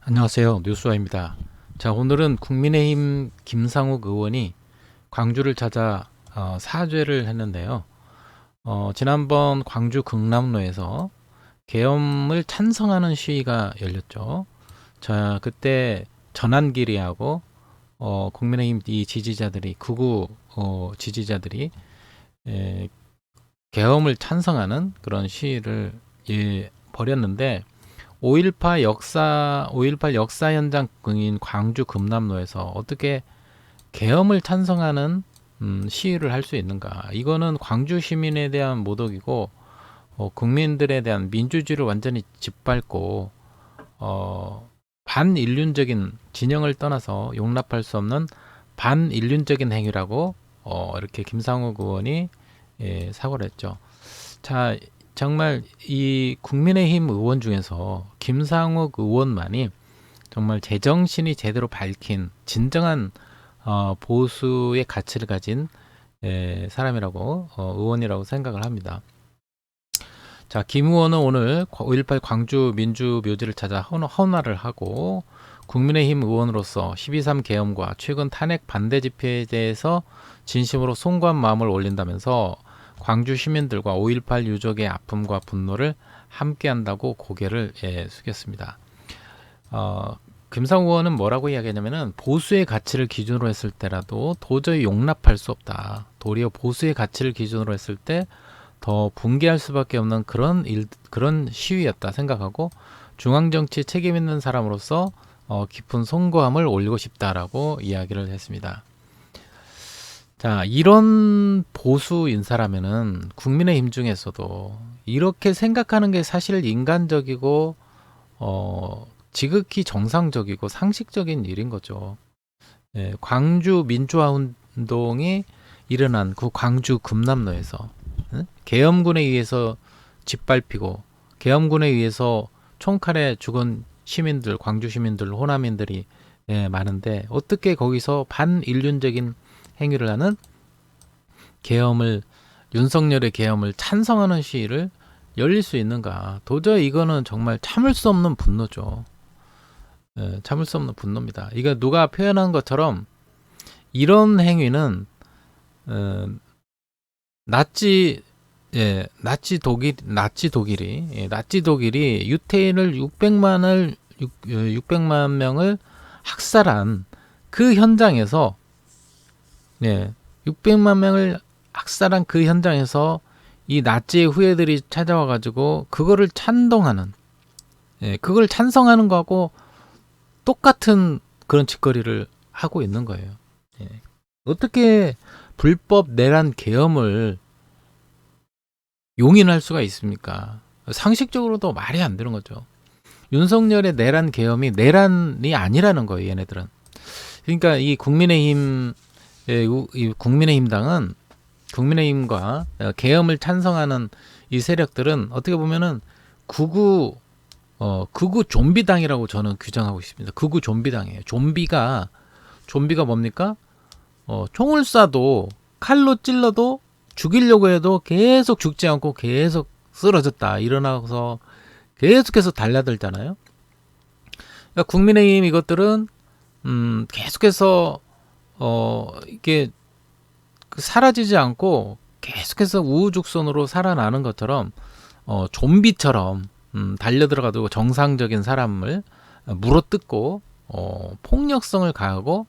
안녕하세요. 뉴스와입니다. 자, 오늘은 국민의힘 김상욱 의원이 광주를 찾아 사죄를 했는데요. 지난번 광주 극남로에서 계엄을 찬성하는 시위가 열렸죠. 자, 그때 전한길이하고 국민의힘 이 지지자들이 극우 지지자들이 에, 계엄을 찬성하는 그런 시위를 벌였는데 5.18 역사 현장인 광주 금남로에서 어떻게 계엄을 찬성하는 시위를 할 수 있는가? 이거는 광주 시민에 대한 모독이고 국민들에 대한 민주주의를 완전히 짓밟고 반인륜적인 진영을 떠나서 용납할 수 없는 반인륜적인 행위라고 이렇게 김상욱 의원이 사과를 했죠. 자, 정말 이 국민의힘 의원 중에서 김상욱 의원만이 정말 제정신이 제대로 밝힌 진정한 보수의 가치를 가진 사람이라고 의원이라고 생각을 합니다. 자, 김 의원은 오늘 5.18 광주 민주묘지를 찾아 헌화를 하고 국민의힘 의원으로서 12.3 계엄과 최근 탄핵 반대 집회에 대해서 진심으로 송구한 마음을 올린다면서 광주 시민들과 5.18 유족의 아픔과 분노를 함께한다고 고개를 숙였습니다. 김상우 의원은 뭐라고 이야기하냐면은 보수의 가치를 기준으로 했을 때라도 도저히 용납할 수 없다. 도리어 보수의 가치를 기준으로 했을 때 더 붕괴할 수밖에 없는 그런 시위였다 생각하고 중앙정치 책임 있는 사람으로서 깊은 송구함을 올리고 싶다라고 이야기를 했습니다. 자, 이런 보수 인사라면은 국민의힘 중에서도 이렇게 생각하는 게 사실 인간적이고 지극히 정상적이고 상식적인 일인 거죠. 광주 민주화 운동이 일어난 그 광주 금남로에서 계엄군에 의해서 짓밟히고 계엄군에 의해서 총칼에 죽은 시민들, 광주 시민들, 호남인들이 많은데 어떻게 거기서 반인륜적인 행위를 하는 윤석열의 계엄을 찬성하는 시위를 열릴 수 있는가? 도저히 이거는 정말 참을 수 없는 분노죠. 참을 수 없는 분노입니다. 이거 누가 표현한 것처럼 이런 행위는 나치 독일이 유태인을 600만 명을 학살한 그 현장에서 600만 명을 학살한 그 현장에서 이 나치의 후예들이 찾아와 가지고 그거를 그걸 찬성하는 거하고 똑같은 그런 짓거리를 하고 있는 거예요. 어떻게 불법 내란 계엄을 용인할 수가 있습니까? 상식적으로도 말이 안 되는 거죠. 윤석열의 내란 계엄이 내란이 아니라는 거예요, 얘네들은. 그러니까 이 국민의힘당은 국민의힘과 계엄을 찬성하는 이 세력들은 어떻게 보면은 극우 좀비당이라고 저는 규정하고 있습니다. 극우 좀비당이에요. 좀비가 뭡니까? 총을 쏴도 칼로 찔러도 죽이려고 해도 계속 죽지 않고 계속 쓰러졌다 일어나서 계속해서 달려들잖아요. 그러니까 국민의힘 이것들은 계속해서 이게 사라지지 않고 계속해서 우후죽순으로 살아나는 것처럼 좀비처럼 달려들어가지고 정상적인 사람을 물어뜯고 폭력성을 가하고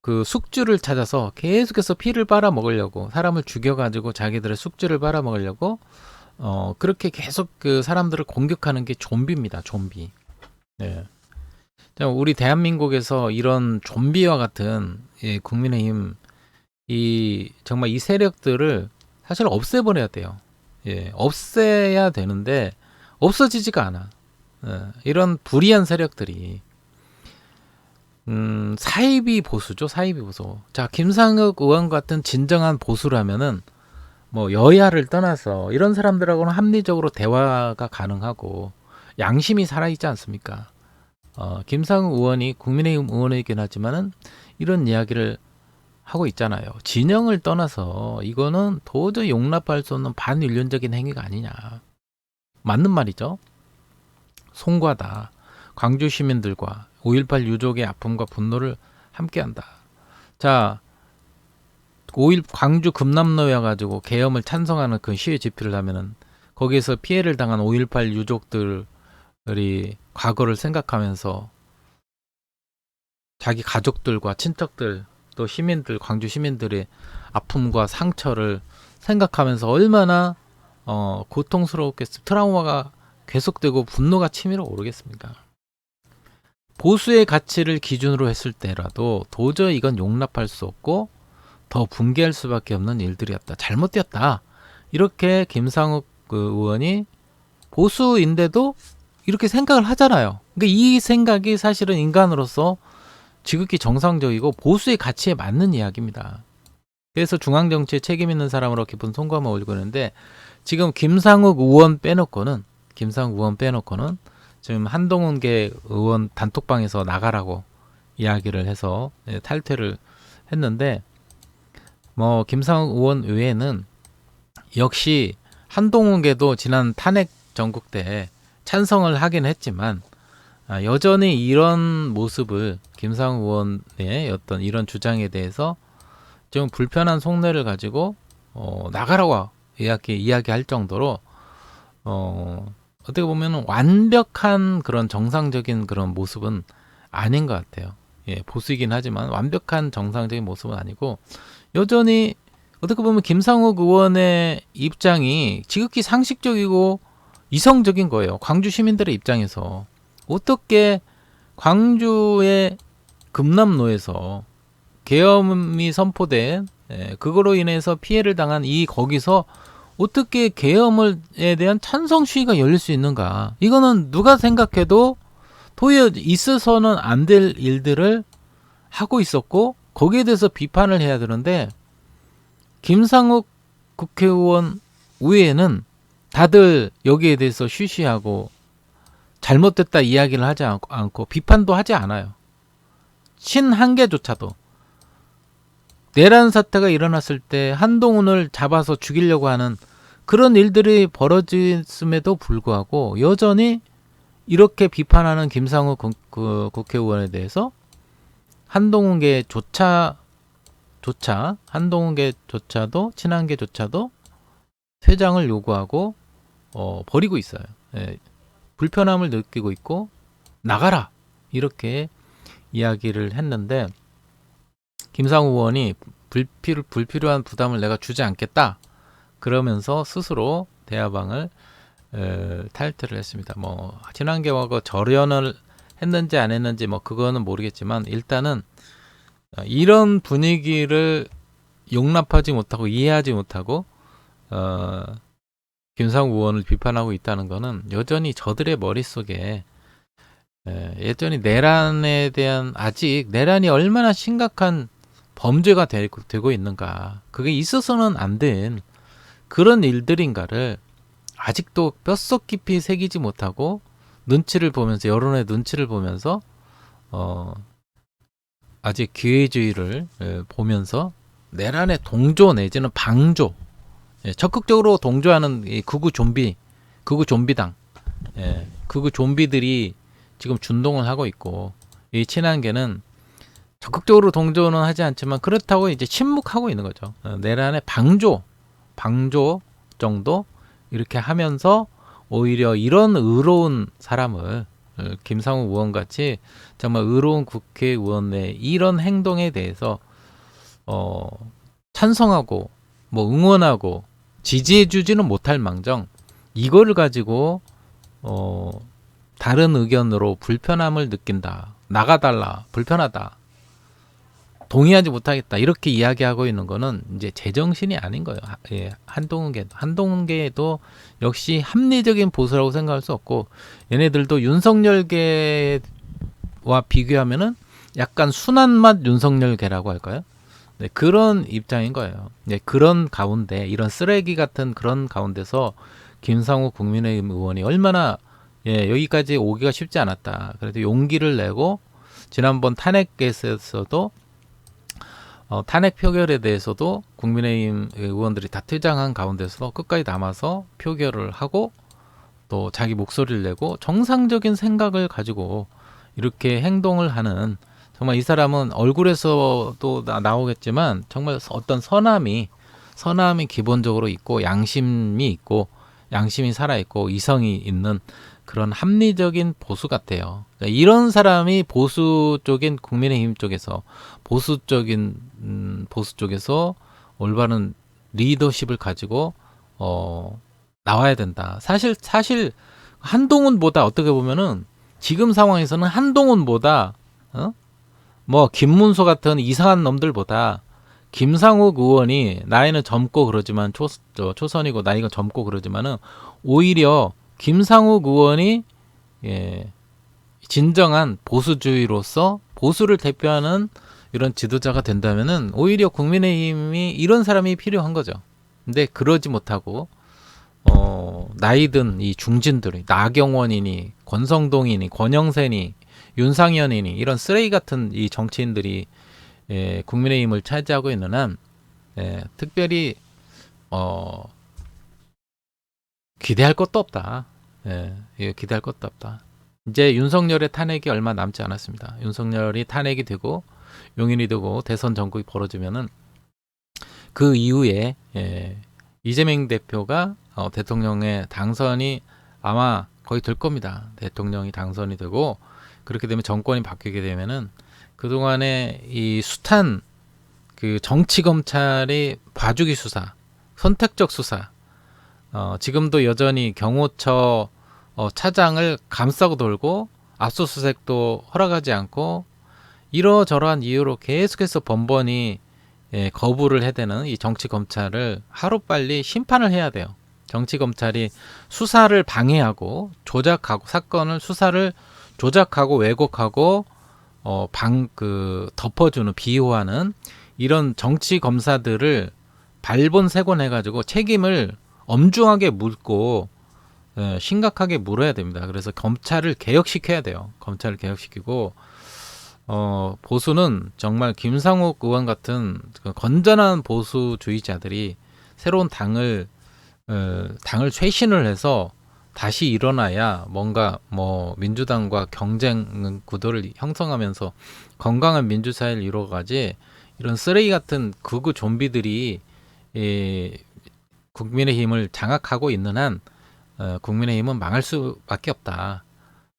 그 숙주를 찾아서 계속해서 피를 빨아먹으려고 사람을 죽여가지고 자기들의 숙주를 빨아먹으려고 그렇게 계속 그 사람들을 공격하는 게 좀비입니다. 좀비. 네. 우리 대한민국에서 이런 좀비와 같은 국민의힘 정말 이 세력들을 사실 없애버려야 돼요. 없애야 되는데 없어지지가 않아. 이런 불의한 세력들이 사이비 보수죠. 사이비 보수. 자, 김상욱 의원 같은 진정한 보수라면은 뭐 여야를 떠나서 이런 사람들하고는 합리적으로 대화가 가능하고 양심이 살아있지 않습니까? 김상욱 의원이 국민의힘 의원이긴 하지만은 이런 이야기를 하고 있잖아요. 진영을 떠나서 이거는 도저히 용납할 수 없는 반인륜적인 행위가 아니냐. 맞는 말이죠. 송구하다. 광주 시민들과 5.18 유족의 아픔과 분노를 함께한다. 자, 5.1 광주 금남로에 가지고 계엄을 찬성하는 그 시위 집회를 하면은 거기에서 피해를 당한 5.18 유족들이 과거를 생각하면서 자기 가족들과 친척들 또 시민들 광주 시민들의 아픔과 상처를 생각하면서 얼마나 고통스러웠겠습니까? 트라우마가 계속되고 분노가 치밀어 오르겠습니까? 보수의 가치를 기준으로 했을 때라도 도저히 이건 용납할 수 없고 더 붕괴할 수밖에 없는 일들이었다. 잘못되었다. 이렇게 김상욱 의원이 보수인데도 이렇게 생각을 하잖아요. 그러니까 이 생각이 사실은 인간으로서 지극히 정상적이고 보수의 가치에 맞는 이야기입니다. 그래서 중앙정치에 책임 있는 사람으로 깊은 송구함을 올리고 있는데 지금 김상욱 의원 빼놓고는 지금 한동훈계 의원 단톡방에서 나가라고 이야기를 해서 탈퇴를 했는데 뭐 김상욱 의원 외에는 역시 한동훈계도 지난 탄핵 전국 때 찬성을 하긴 했지만 여전히 이런 모습을 김상욱 의원의 어떤 이런 주장에 대해서 좀 불편한 속내를 가지고 나가라고 이야기할 정도로 어떻게 보면 완벽한 그런 정상적인 그런 모습은 아닌 것 같아요. 예, 보수이긴 하지만 완벽한 정상적인 모습은 아니고 여전히 어떻게 보면 김상욱 의원의 입장이 지극히 상식적이고 이성적인 거예요. 광주 시민들의 입장에서 어떻게 광주의 금남로에서 계엄이 선포된 그거로 인해서 피해를 당한 이 거기서 어떻게 계엄에 대한 찬성 시위가 열릴 수 있는가? 이거는 누가 생각해도 도저히 있어서는 안 될 일들을 하고 있었고 거기에 대해서 비판을 해야 되는데 김상욱 국회의원 외에는 다들 여기에 대해서 쉬쉬하고 잘못됐다 이야기를 하지 않고 비판도 하지 않아요. 한 개조차도. 내란 사태가 일어났을 때 한동훈을 잡아서 죽이려고 하는 그런 일들이 벌어졌음에도 불구하고 여전히 이렇게 비판하는 김상욱 국회의원에 대해서 한동훈계조차도 친한계조차도 퇴장을 요구하고 버리고 있어요. 예, 불편함을 느끼고 있고 나가라 이렇게 이야기를 했는데 김상욱 의원이 불필요한 부담을 내가 주지 않겠다 그러면서 스스로 대화방을 탈퇴를 했습니다. 뭐 친한계와 절연을 했는지 안 했는지 뭐 그거는 모르겠지만 일단은 이런 분위기를 용납하지 못하고 이해하지 못하고 김상욱 의원을 비판하고 있다는 것은 여전히 저들의 머릿속에 여전히 내란에 대한 아직 내란이 얼마나 심각한 범죄가 되고 있는가 그게 있어서는 안 된 그런 일들인가를 아직도 뼛속 깊이 새기지 못하고 눈치를 보면서 여론의 눈치를 보면서 아직 기회주의를 보면서 내란의 동조 내지는 방조 적극적으로 동조하는 이 극우 좀비당 극우 좀비들이 지금 준동을 하고 있고 이 친한계는 적극적으로 동조는 하지 않지만 그렇다고 이제 침묵하고 있는 거죠. 내란의 방조 정도 이렇게 하면서 오히려 이런 의로운 사람을 김상욱 의원 같이 정말 의로운 국회의원의 이런 행동에 대해서 찬성하고 뭐 응원하고 지지해주지는 못할 망정 이거를 가지고 다른 의견으로 불편함을 느낀다. 나가달라. 불편하다. 동의하지 못하겠다. 이렇게 이야기하고 있는 거는 이제 제정신이 아닌 거예요. 예, 한동훈계도 역시 합리적인 보수라고 생각할 수 없고 얘네들도 윤석열계와 비교하면은 약간 순한 맛 윤석열계라고 할까요? 네, 그런 입장인 거예요. 네, 그런 가운데 이런 쓰레기 같은 그런 가운데서 김상욱 국민의힘 의원이 얼마나 여기까지 오기가 쉽지 않았다. 그래도 용기를 내고 지난번 탄핵 케이스에서도 탄핵 표결에 대해서도 국민의힘 의원들이 다 퇴장한 가운데서 끝까지 남아서 표결을 하고 또 자기 목소리를 내고 정상적인 생각을 가지고 이렇게 행동을 하는, 정말 이 사람은 얼굴에서도 나오겠지만 정말 어떤 선함이 기본적으로 있고, 양심이 살아있고 이성이 있는 그런 합리적인 보수 같아요. 그러니까 이런 사람이 보수 쪽인 국민의힘 쪽에서 보수 쪽에서 올바른 리더십을 가지고 나와야 된다. 사실 한동훈보다, 어떻게 보면은 지금 상황에서는 한동훈보다 뭐 김문수 같은 이상한 놈들보다 김상욱 의원이 나이는 젊고 그러지만 초선이고 나이가 젊고 그러지만은 오히려 김상욱 의원이 진정한 보수주의로서 보수를 대표하는 이런 지도자가 된다면은 오히려 국민의힘이 이런 사람이 필요한 거죠. 근데 그러지 못하고 나이든 이 중진들이 나경원이니 권성동이니 권영세니 윤상현이니 이런 쓰레기 같은 이 정치인들이 국민의힘을 차지하고 있는 한 특별히 기대할 것도 없다. 기대할 것도 없다. 이제 윤석열의 탄핵이 얼마 남지 않았습니다. 윤석열이 탄핵이 되고 용인이 되고 대선 전국이 벌어지면은 그 이후에 이재명 대표가 대통령의 당선이 아마 거의 될 겁니다. 대통령이 당선이 되고 그렇게 되면 정권이 바뀌게 되면은 그동안의 이 숱한 그 정치 검찰의 봐주기 수사, 선택적 수사, 지금도 여전히 경호처 차장을 감싸고 돌고 압수수색도 허락하지 않고 이러저러한 이유로 계속해서 번번이 거부를 해대는 이 정치 검찰을 하루빨리 심판을 해야 돼요. 정치 검찰이 수사를 방해하고 조작하고 사건을 수사를 조작하고 왜곡하고 덮어주는, 비호하는 이런 정치 검사들을 발본색원해가지고 책임을 엄중하게 물고 심각하게 물어야 됩니다. 그래서 검찰을 개혁시켜야 돼요. 검찰을 개혁시키고 보수는 정말 김상욱 의원 같은 건전한 보수주의자들이 새로운 당을 쇄신을 해서 다시 일어나야 뭔가 민주당과 경쟁 구도를 형성하면서 건강한 민주사회를 이루어가지, 이런 쓰레기 같은 극우 좀비들이 국민의힘을 장악하고 있는 한 국민의힘은 망할 수밖에 없다.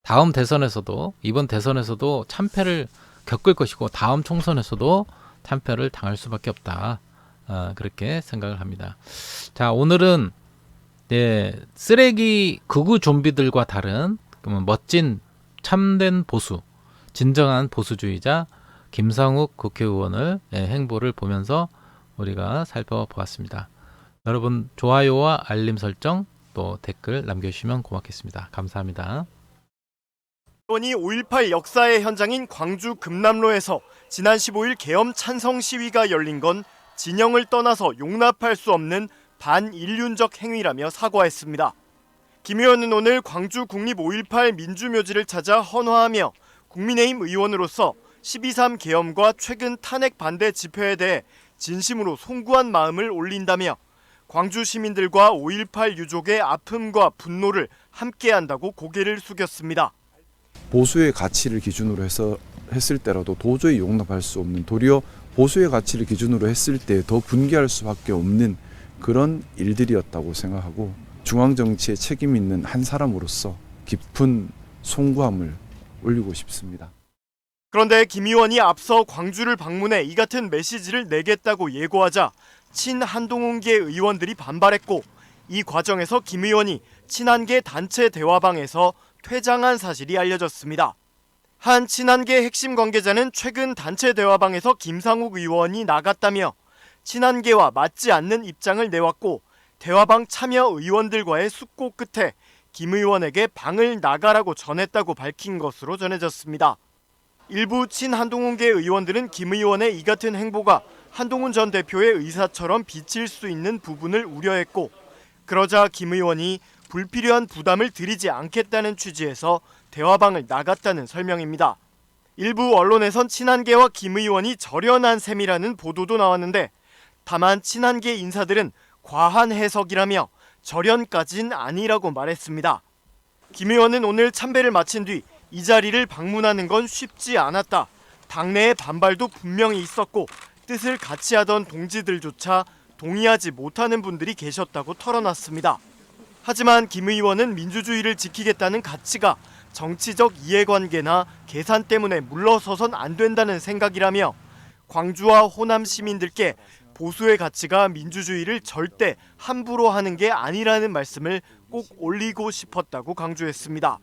다음 대선에서도, 이번 대선에서도 참패를 겪을 것이고 다음 총선에서도 참패를 당할 수밖에 없다. 그렇게 생각을 합니다. 자, 오늘은 쓰레기 극우 좀비들과 다른 멋진 참된 보수, 진정한 보수주의자 김상욱 국회의원을 행보를 보면서 우리가 살펴보았습니다. 여러분 좋아요와 알림 설정 또 댓글 남겨주시면 고맙겠습니다. 감사합니다. 의원이 5.18 역사의 현장인 광주 금남로에서 지난 15일 계엄 찬성 시위가 열린 건 진영을 떠나서 용납할 수 없는 반인륜적 행위라며 사과했습니다. 김 의원은 오늘 광주 국립 5.18 민주묘지를 찾아 헌화하며 국민의힘 의원으로서 12.3 계엄과 최근 탄핵 반대 집회에 대해 진심으로 송구한 마음을 올린다며 광주 시민들과 5.18 유족의 아픔과 분노를 함께한다고 고개를 숙였습니다. 보수의 가치를 기준으로 했을 때라도 도저히 용납할 수 없는, 도리어 보수의 가치를 기준으로 했을 때 더 분개할 수밖에 없는 그런 일들이었다고 생각하고, 중앙정치에 책임 있는 한 사람으로서 깊은 송구함을 올리고 싶습니다. 그런데 김 의원이 앞서 광주를 방문해 이 같은 메시지를 내겠다고 예고하자 친한동훈계 의원들이 반발했고, 이 과정에서 김 의원이 친한계 단체 대화방에서 퇴장한 사실이 알려졌습니다. 한 친한계 핵심 관계자는 최근 단체 대화방에서 김상욱 의원이 나갔다며 친한계와 맞지 않는 입장을 내왔고, 대화방 참여 의원들과의 숙고 끝에 김 의원에게 방을 나가라고 전했다고 밝힌 것으로 전해졌습니다. 일부 친한동훈계 의원들은 김 의원의 이 같은 행보가 한동훈 전 대표의 의사처럼 비칠 수 있는 부분을 우려했고, 그러자 김 의원이 불필요한 부담을 드리지 않겠다는 취지에서 대화방을 나갔다는 설명입니다. 일부 언론에선 친한계와 김 의원이 절연한 셈이라는 보도도 나왔는데, 다만 친한계 인사들은 과한 해석이라며 절연까진 아니라고 말했습니다. 김 의원은 오늘 참배를 마친 뒤 이 자리를 방문하는 건 쉽지 않았다. 당내의 반발도 분명히 있었고 뜻을 같이 하던 동지들조차 동의하지 못하는 분들이 계셨다고 털어놨습니다. 하지만 김 의원은 민주주의를 지키겠다는 가치가 정치적 이해관계나 계산 때문에 물러서선 안 된다는 생각이라며 광주와 호남 시민들께 보수의 가치가 민주주의를 절대 함부로 하는 게 아니라는 말씀을 꼭 올리고 싶었다고 강조했습니다.